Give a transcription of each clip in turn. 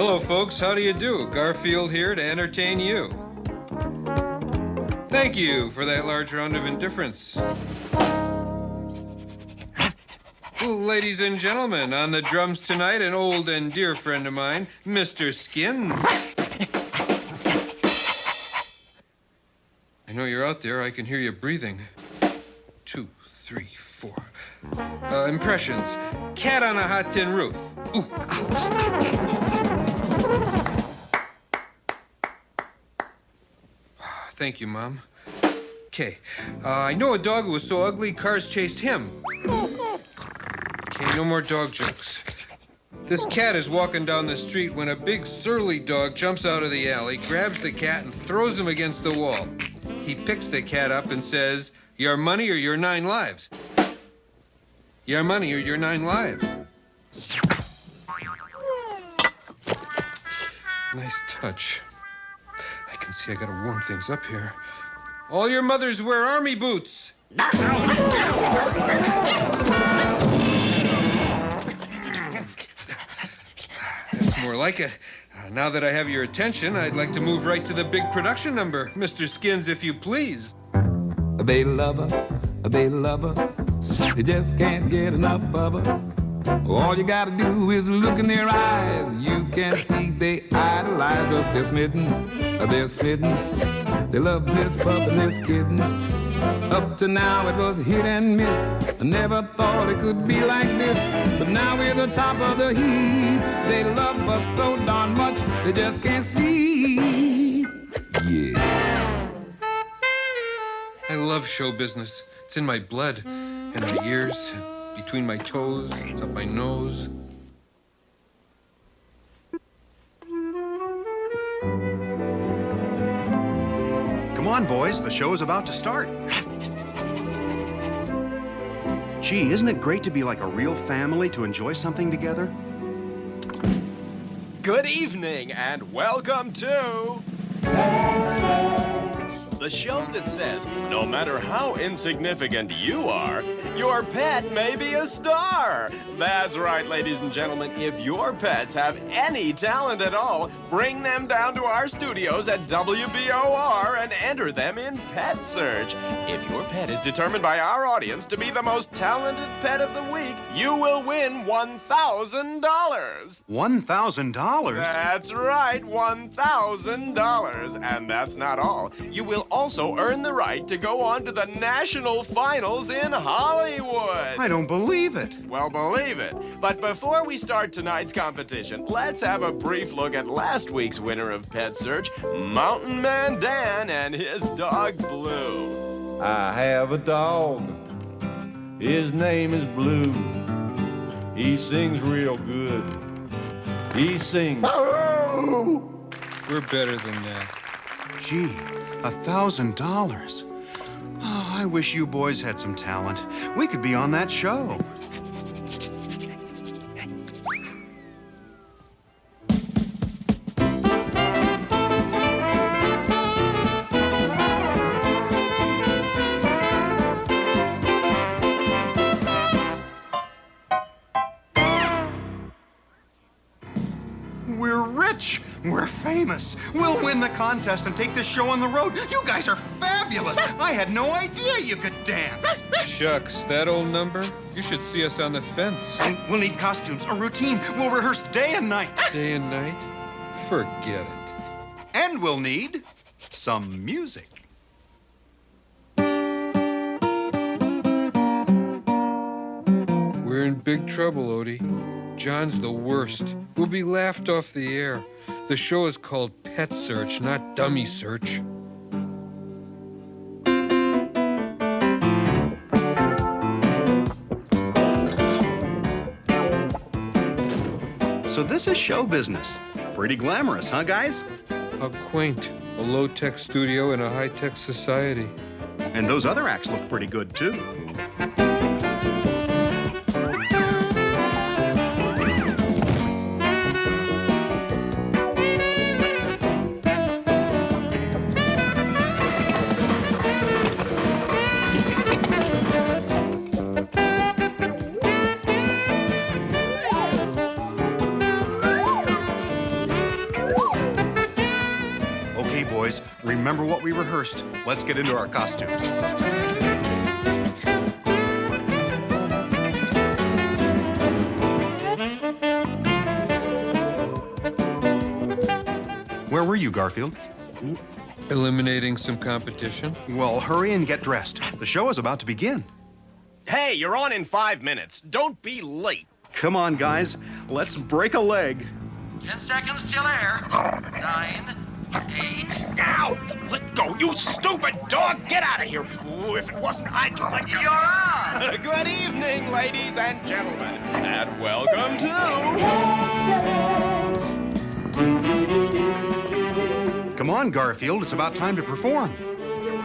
Hello, folks. How do you do? Garfield here to entertain you. Thank you for that large round of indifference. Ladies and gentlemen, on the drums tonight, an old and dear friend of mine, Mr. Skins. I know you're out there. I can hear you breathing. 2, 3, 4. Impressions. Cat on a hot tin roof. Ooh, Thank you, Mom. Okay. I know a dog who was so ugly cars chased him. Okay, no more dog jokes. This cat is walking down the street when a big surly dog jumps out of the alley, grabs the cat, and throws him against the wall. He picks the cat up and says, "Your money or your 9 lives." Your money or your 9 lives. Nice touch. I can see I gotta warm things up here. All your mothers wear army boots. That's more like it. Now that I have your attention, I'd like to move right to the big production number. Mr. Skins, if you please. They love us, they love us. They just can't get enough of us. All you gotta do is look in their eyes. You can see they idolize us. They're smitten, they're smitten. They love this pup and this kitten. Up to now it was hit and miss. I never thought it could be like this. But now we're the top of the heap. They love us so darn much, they just can't sleep. Yeah. I love show business. It's in my blood, in my ears, between my toes, up my nose. Come on, boys, the show is about to start. Gee, isn't it great to be like a real family, to enjoy something together? Good evening and welcome to the show that says no matter how insignificant you are, your pet may be a star. That's right, ladies and gentlemen. If your pets have any talent at all, bring them down to our studios at WBOR and enter them in Pet Search. If your pet is determined by our audience to be the most talented pet of the week, you will win $1,000. $1,000? That's right, $1,000. And that's not all. You will also earn the right to go on to the national finals in Hollywood. I don't believe it. Well, believe it. But before we start tonight's competition, let's have a brief look at last week's winner of Pet Search, Mountain Man Dan and his dog Blue. I have a dog. His name is Blue. He sings real good. He sings. We're better than that. Gee, $1,000. Oh, I wish you boys had some talent. We could be on that show. We're rich. We're famous. We'll win the contest and take this show on the road. You guys are fabulous. I had no idea you could dance. Shucks, that old number? You should see us on the fence. And we'll need costumes, a routine. We'll rehearse day and night. Day and night? Forget it. And we'll need some music. We're in big trouble, Odie. John's the worst. We'll be laughed off the air. The show is called Pet Search, not Dummy Search. So this is show business. Pretty glamorous, huh, guys? How quaint. A low-tech studio in a high-tech society. And those other acts look pretty good, too. boys. Remember what we rehearsed. Let's get into our costumes. Where were you, Garfield? Eliminating some competition. Well, hurry and get dressed. The show is about to begin. Hey, you're on in 5 minutes. Don't be late. Come on, guys. Let's break a leg. 10 seconds till air. 9, 8. Ow! Let go, you stupid dog! Get out of here! Ooh, if it wasn't, I'd like you. You're on! Good evening, ladies and gentlemen, and welcome to... Come on, Garfield. It's about time to perform.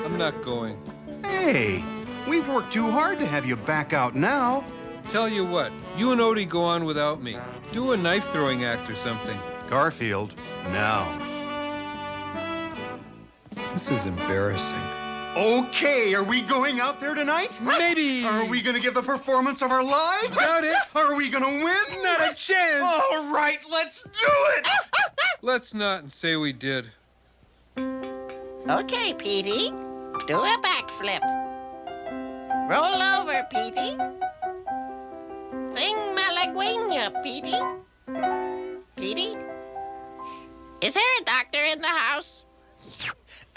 I'm not going. Hey, we've worked too hard to have you back out now. Tell you what, you and Odie go on without me. Do a knife-throwing act or something. Garfield, now. This is embarrassing. Okay, are we going out there tonight? Maybe. Are we gonna give the performance of our lives? Doubt it. Are we gonna win? Not a chance. All right, let's do it! Let's not say we did. Okay, Petey. Do a backflip. Roll over, Petey. Sing Malaguena, Petey. Petey? Is there a doctor in the house?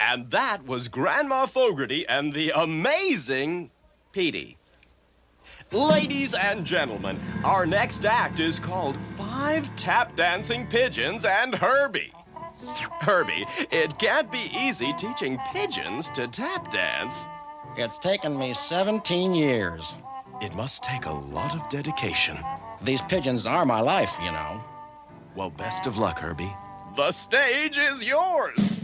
And that was Grandma Fogarty and the amazing Petey. Ladies and gentlemen, our next act is called 5 Tap Dancing Pigeons and Herbie. Herbie, it can't be easy teaching pigeons to tap dance. It's taken me 17 years. It must take a lot of dedication. These pigeons are my life, you know. Well, best of luck, Herbie. The stage is yours.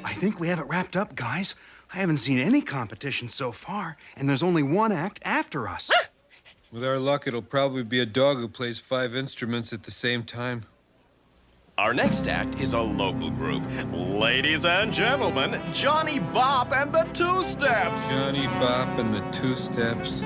I think we have it wrapped up, guys. I haven't seen any competition so far, and there's only one act after us. With our luck, it'll probably be a dog who plays 5 instruments at the same time. Our next act is a local group. Ladies and gentlemen, Johnny Bop and the Two Steps. Johnny Bop and the Two Steps.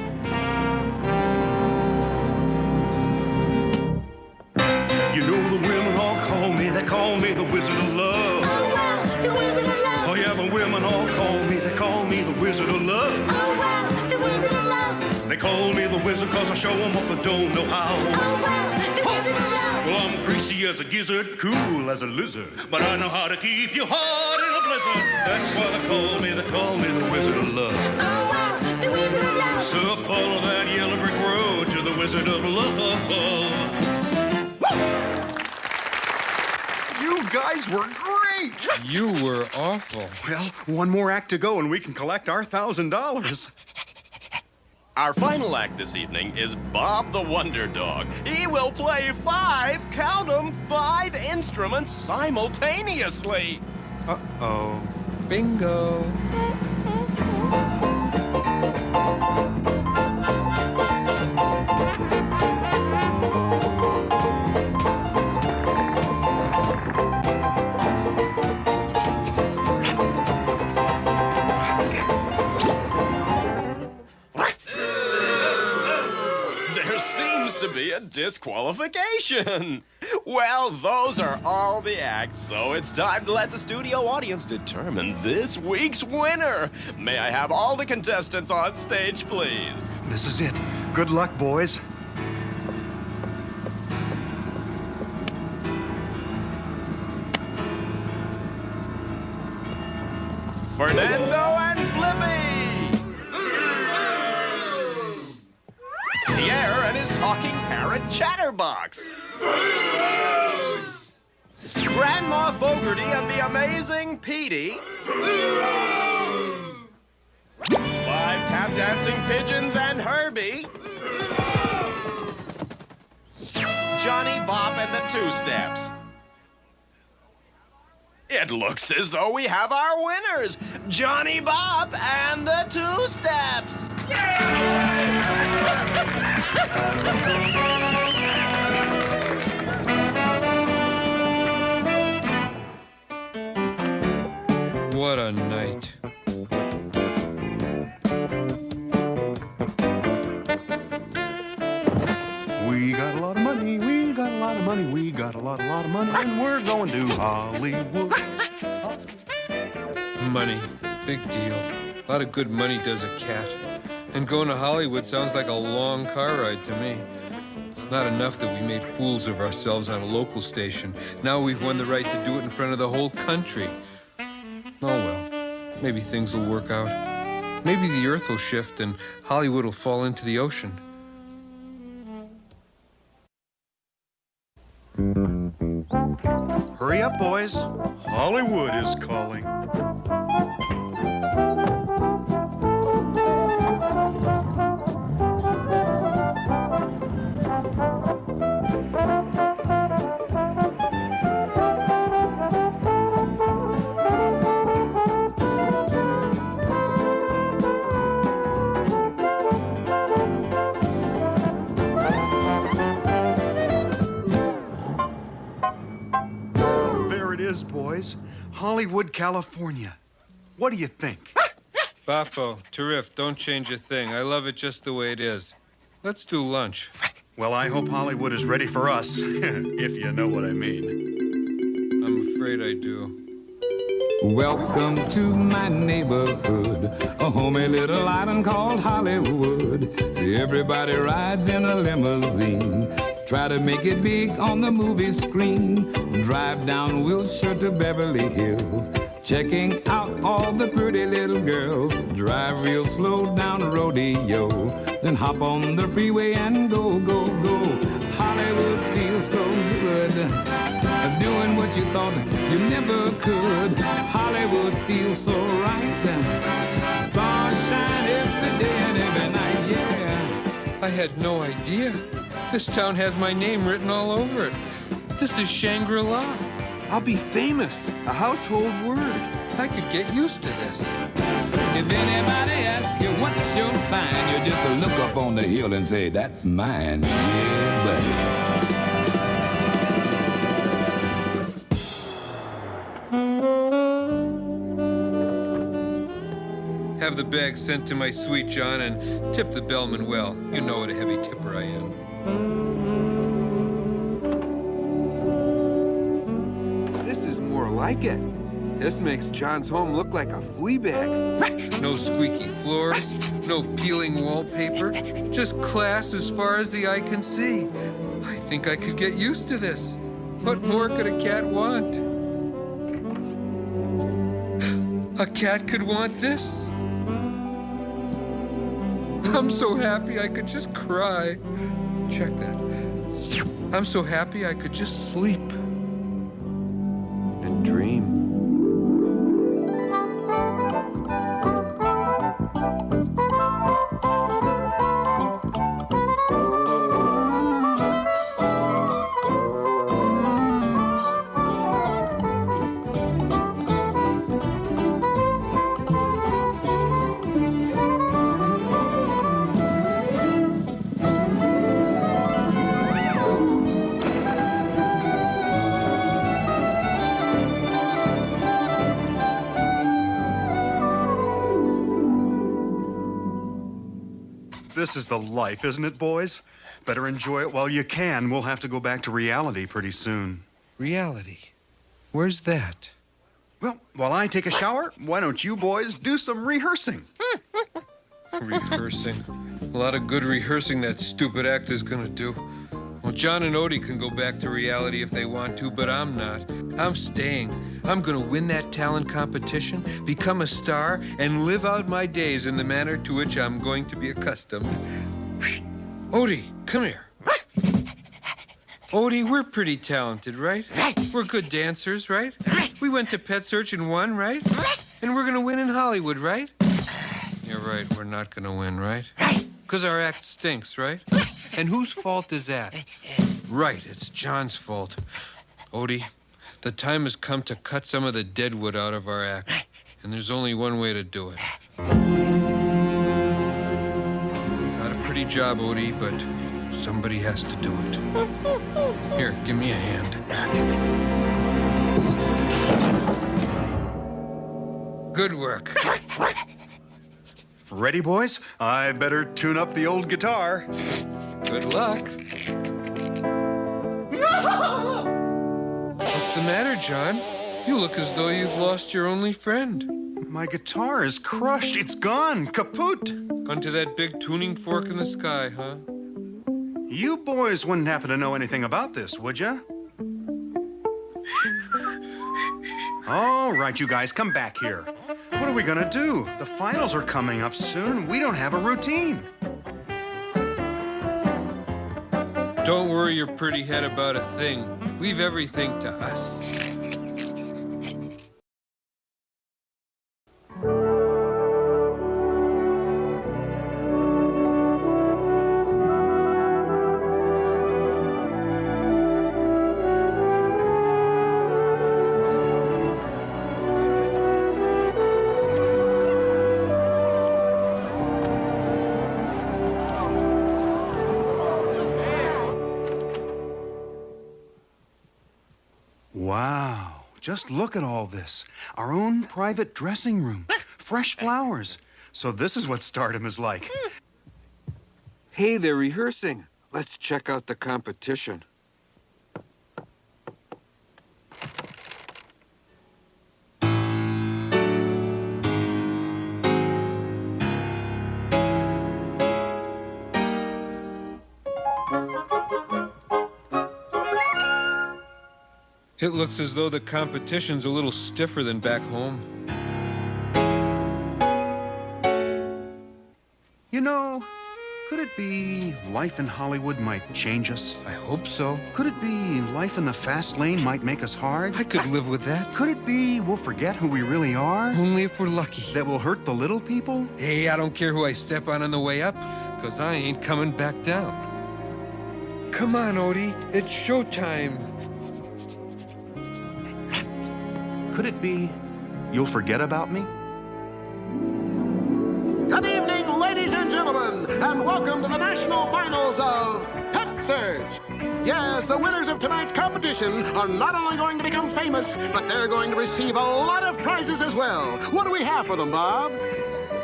You know the women all call me, they call me the Wizard of Love. Oh, wow, the Wizard of Love. Oh yeah, the women all call me, they call me the Wizard of Love. Oh, wow, the Wizard of Love. They call me the Wizard cause I show them what they don't know how. Oh, wow, the Wizard of Love. Well, I'm greasy as a gizzard, cool as a lizard, but I know how to keep your heart in a blizzard. That's why they call me the Wizard of Love. Oh, wow, the Wizard of Love. So follow that yellow brick road to the Wizard of Love. You guys were great! You were awful. Well, one more act to go and we can collect our $1,000. Our final act this evening is Bob the Wonder Dog. He will play 5, count 'em, 5 instruments simultaneously. Uh-oh. Bingo. There seems to be a disqualification. Well, those are all the acts, so it's time to let the studio audience determine this week's winner. May I have all the contestants on stage, please? This is it. Good luck, boys. Fernando and Flippy! Pierre and his talking parrot Chatterbox. Grandma Fogarty and the amazing Petey. 5 tap dancing pigeons and Herbie. Johnny Bop and the Two Steps. It looks as though we have our winners, Johnny Bop and the Two Steps. What a night. We got a lot of money, we got a lot of money, we got a lot of money, and we're going to Hollywood. Money. Big deal. A lot of good money does a cat. And going to Hollywood sounds like a long car ride to me. It's not enough that we made fools of ourselves on a local station. Now we've won the right to do it in front of the whole country. Oh well, maybe things will work out. Maybe the earth will shift and Hollywood will fall into the ocean. Hurry up, boys. Hollywood is calling. Boys, Hollywood, California. What do you think? Baffo, Terrific, don't change a thing. I love it just the way it is. Let's do lunch. Well, I hope Hollywood is ready for us, if you know what I mean. I'm afraid I do. Welcome to my neighborhood, a homey little island called Hollywood. Everybody rides in a limousine, try to make it big on the movie screen. Drive down Wilshire to Beverly Hills, checking out all the pretty little girls. Drive real slow down a rodeo, then hop on the freeway and go, go, go. Hollywood feels so good, doing what you thought you never could. Hollywood feels so right, stars shine every day and every night, yeah. I had no idea. This town has my name written all over it. This is Shangri-La. I'll be famous, a household word. I could get used to this. If anybody asks you what's your sign, you just look up on the hill and say, that's mine, yeah, buddy. Have the bag sent to my sweet John and tip the bellman well. You know what a heavy tipper I am. This is more like it. This makes John's home look like a flea bag. No squeaky floors, no peeling wallpaper, just class as far as the eye can see. I think I could get used to this. What more could a cat want? A cat could want this? I'm so happy I could just cry. Check that. I'm so happy I could just sleep and dream. This is the life, isn't it, boys? Better enjoy it while you can. We'll have to go back to reality pretty soon. Reality? Where's that? Well, while I take a shower, why don't you boys do some rehearsing? Rehearsing. A lot of good rehearsing that stupid act is gonna do. Well, John and Odie can go back to reality if they want to, but I'm not. I'm staying. I'm gonna win that talent competition, become a star, and live out my days in the manner to which I'm going to be accustomed. Odie, come here. Odie, we're pretty talented, right? We're good dancers, right? We went to Pet Search and won, right? And we're gonna win in Hollywood, right? You're right, we're not gonna win, right? Because our act stinks, right? And whose fault is that? Right, it's John's fault. Odie, the time has come to cut some of the deadwood out of our act. And there's only one way to do it. Not a pretty job, Odie, but somebody has to do it. Here, give me a hand. Good work. Ready, boys? I better tune up the old guitar. Good luck. What's the matter, John? You look as though you've lost your only friend. My guitar is crushed. It's gone. Kaput. Onto that big tuning fork in the sky, huh? You boys wouldn't happen to know anything about this, would ya? All right, you guys, come back here. What are we gonna do? The finals are coming up soon. We don't have a routine. Don't worry your pretty head about a thing. Leave everything to us. Wow, just look at all this. Our own private dressing room, fresh flowers. So this is what stardom is like. Hey, they're rehearsing. Let's check out the competition. It looks as though the competition's a little stiffer than back home. You know, could it be life in Hollywood might change us? I hope so. Could it be life in the fast lane might make us hard? I could live with that. Could it be we'll forget who we really are? Only if we're lucky. That will hurt the little people? Hey, I don't care who I step on the way up, 'cause I ain't coming back down. Come on, Odie. It's showtime. Could it be you'll forget about me? Good evening, ladies and gentlemen, and welcome to the national finals of Pet Search. Yes, the winners of tonight's competition are not only going to become famous, but they're going to receive a lot of prizes as well. What do we have for them, Bob?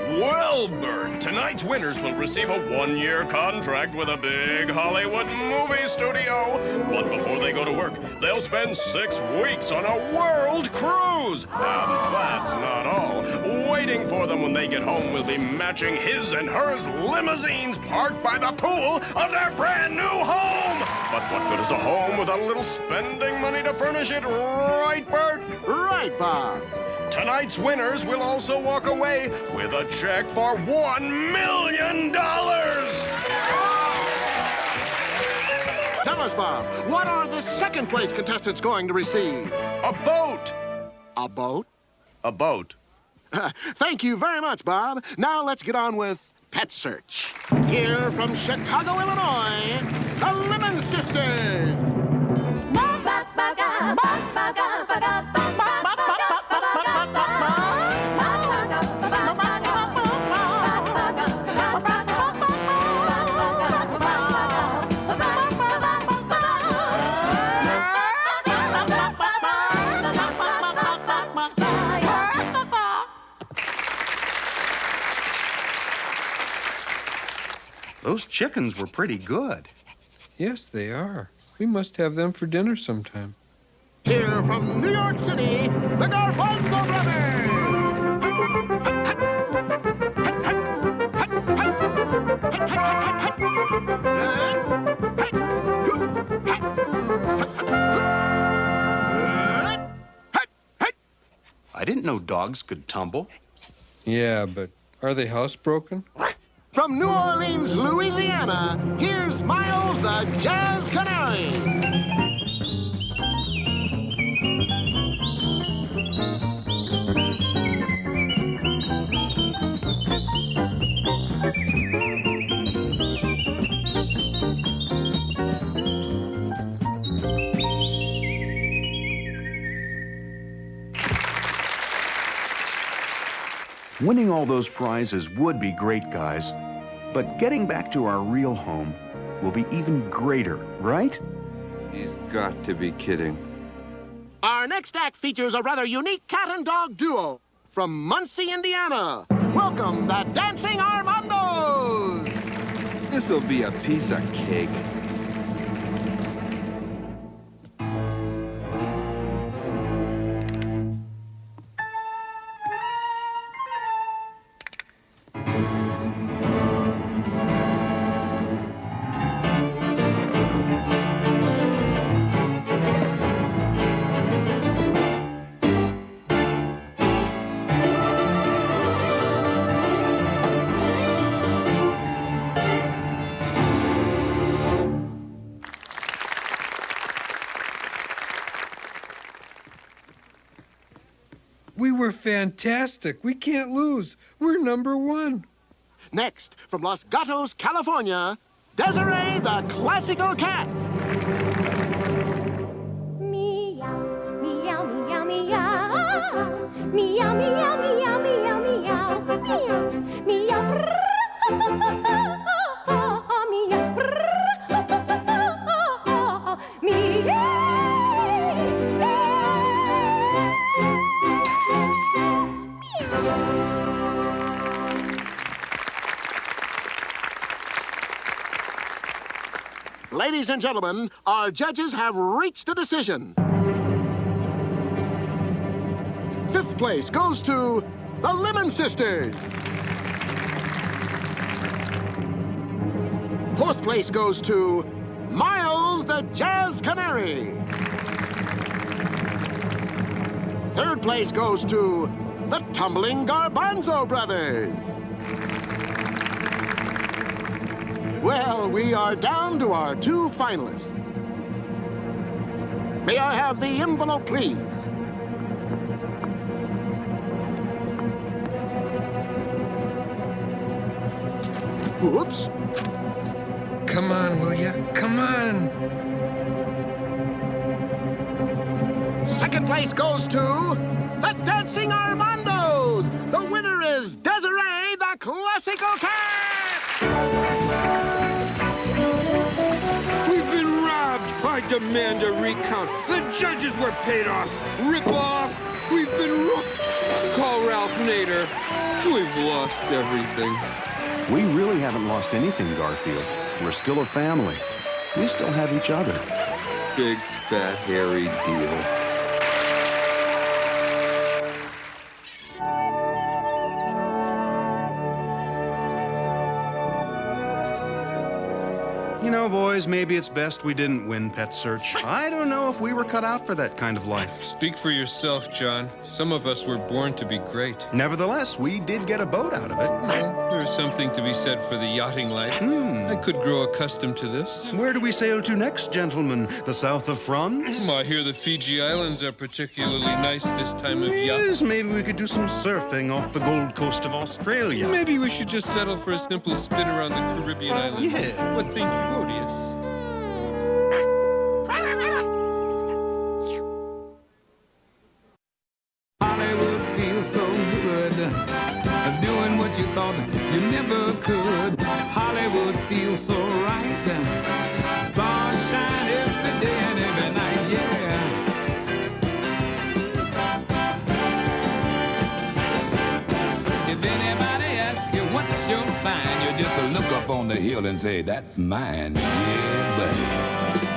Well, Bert, tonight's winners will receive a one-year contract with a big Hollywood movie studio. But before they go to work, they'll spend 6 weeks on a world cruise. And that's not all. Waiting for them when they get home will be matching his and hers limousines parked by the pool of their brand new home. But what good is a home with a little spending money to furnish it, right, Bert? Right, Bob. Tonight's winners will also walk away with a check for $1 million. Tell us, Bob, what are the second place contestants going to receive? A boat. A boat? A boat. Thank you very much, Bob. Now let's get on with Pet Search. Here from Chicago, Illinois, the Lemon Sisters. Those chickens were pretty good. Yes, they are. We must have them for dinner sometime. Here from New York City, the Garbanzo Brothers. I didn't know dogs could tumble. Yeah, but are they housebroken? From New Orleans, Louisiana, here's Miles the Jazz Canary. Winning all those prizes would be great, guys. But getting back to our real home will be even greater, right? He's got to be kidding. Our next act features a rather unique cat and dog duo. from Muncie, Indiana, welcome the Dancing Armandos! This'll be a piece of cake. We were fantastic. We can't lose. We're number one. Next, from Los Gatos, California, Desiree the Classical Cat. Meow, meow, meow, meow. Meow, meow, meow, meow, meow. Meow, meow, brrr. Meow, brrr. Meow. Ladies and gentlemen, our judges have reached a decision. 5th place goes to the Lemon Sisters. 4th place goes to Miles the Jazz Canary. 3rd place goes to the Tumbling Garbanzo Brothers. Well, we are down to our 2 finalists. May I have the envelope, please? Whoops. Come on, will ya? Come on. 2nd place goes to the Dancing Armandos. The winner is Desiree the Classical Cat. We've been robbed. I demand a recount. The judges were paid off. Rip off. We've been rooked. Call Ralph Nader. We've lost everything. We really haven't lost anything, Garfield. We're still a family. We still have each other. Big, fat, hairy deal. You know, boys, maybe it's best we didn't win Pet Search. I don't know if we were cut out for that kind of life. Speak for yourself, John. Some of us were born to be great. Nevertheless, we did get a boat out of it. Well, there's something to be said for the yachting life. I could grow accustomed to this. Where do we sail to next, gentlemen? The south of France? I hear the Fiji Islands are particularly nice this time of year. Yes, maybe we could do some surfing off the Gold Coast of Australia. Maybe we should just settle for a simple spin around the Caribbean islands. Yes. What think you, Odious? Hollywood feels so good, doing what you thought you never could. Hollywood feels so right, stars shine every day and every night, yeah. If anybody asks you what's your sign, you just look up on the hill and say, that's mine, yeah, buddy.